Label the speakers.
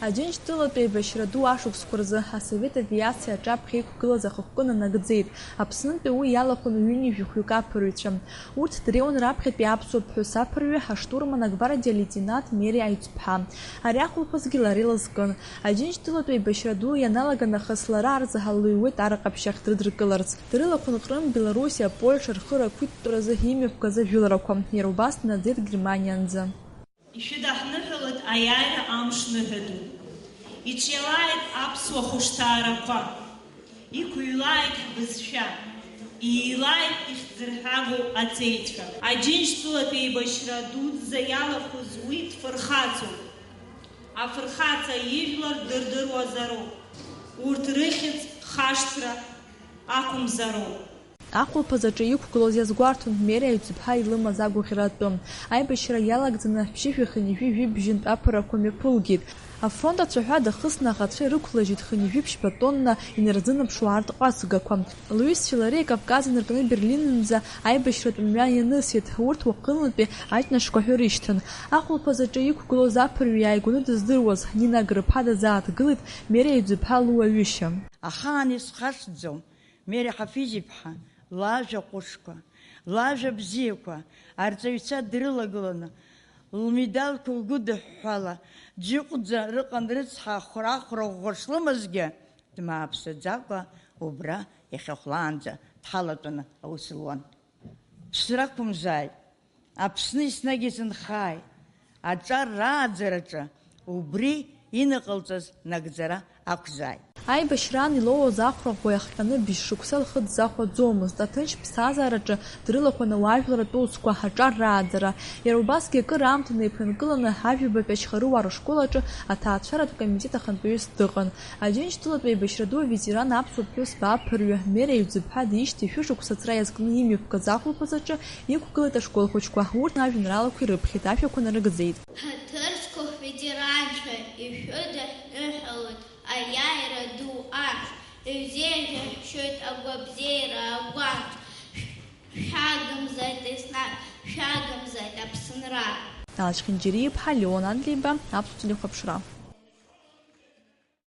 Speaker 1: Аџьынџьтәылатәи аибашьра ду ашықәсқәа рзы асовет авиациа аҿаԥхьа иқәгылаз ахықәкы нанагӡеит. Аԥснынтәи уи иалахәын ҩынҩажәи аԥырҩцәа. Урҭ дреиуан раԥхьатәи аԥсуа ԥҳәыс аԥырҩы аштурман агвардиа леитенант Мериа Аиҵԥҳа. Ари ахәылԥазгьы лара илызкын. Аџьынџьтәылатәи аибашьра ду ианалага нахыс лара арзаҳа лыҩуеит Араҟаԥшьахь дрыдыркыларц. Дрылахәын Ҟрым, Белоруссиа, Польша рхы рақәиҭтәразы имҩаԥгаз ажәыларақәа. Иара убас днаӡеит Германианӡа.
Speaker 2: Ишәыдаҳныҳәалоит аиааира амш ныҳәаду. Иҿиалааит аԥсуа хәышҭаарақәа. Иқәыҩлааит ҳбызшәа. Иилааит ихьӡырҳәагоу аҵеицәа. Аџьынџьтәылатәи аибашьра дуӡӡа иалахәыз уи дфырхаҵоуп. Афырхаҵа ижәлар дырдыруазароуп. Урҭ рыхьӡ хашҭра акәымзароуп.
Speaker 1: Ахәылԥазаҿы иқәгылоз иазгәарҭон Мериа Аиҵԥҳа илымаз агәаӷьра атәы. Аибашьра иалагӡаны ԥшьышәи хынҩажәи аԥырақәа мҩаԥылгеит. Афронт ацәаҳәа дахысны аӷацәа ирықәлажьит хынҩажәи ԥшьбатонна инарзынаԥшуа артҟәацгақәа. Луисцәеи лареи Кавказ инаркны Берлиннӡа аибашьратә мҩа ианысит. Урҭ уахынлатәи аҷнышқәа ҳәа рышьҭан. Ахәылԥазаҿы иқәгылоз аԥырҩы иааигәаны дыздыруаз Нина Агрыԥа дазааҭгылеит Мериа Аиҵԥҳа луаҩышьа.
Speaker 3: Ахаан исхашҭӡом Мериа Ҳафизиԥҳа лажәа ҟәышқәа, лажәа бзиақәа арҵаҩцәа дрылагыланы, лмедалқәа лгәыдыҳәҳәала, џьыҟәӡа рыҟан рыцҳа ахәра-ахәра шлымазгьы, дмааԥсаӡакәа убра иахьахәлаанӡа дҳалатәаны аус луан. Ԥсра ақәымзааит, Аԥсны еснагь изынхааит, аҿар рааӡараҿы убри иныҟалҵаз нагӡара ақәзааит.
Speaker 1: Аибашьраан илоуаз ахәраӷәӷәа иахҟьаны бжь-шықәса лхы дзахәаӡомызт. Аҭынч ԥсҭазаараҿы дрылахәын ауаажәларратә усқәа, аҿар рааӡара. Иара убасгьы акыр аамҭа неиԥынкыланы Ажәабатәи Ашьхаруаа рышкол аҿы аҭаацәаратә комитет ахантәаҩыс дыҟан. Аџьынџьтәылатәи аибашьра ду аветеран аԥсуа ԥҳәызба аԥырҩы Мериа Аиҵԥҳа дишьҭи шәышықәса ҵра иазкны имҩаԥгаз ахәылԥазаҿы иқәгылеит ашкол хәыҷқәа. Урҭ ажәеинраалақәа ирыԥхьеит, ашәақәа нарыгӡеит.
Speaker 4: Ҳаҭырқәа ветеранцәа ишәыдаҳныҳәалоит аиааира ду ахь, иузеиӷьашьоит агәабзиара агәаҟ. Шәагымзааит еснагь, шәагымзааит Аԥсынра.
Speaker 1: Алаչхинџьириԥҳа, Леон Адлиба, аԥсуа телехәаԥшра.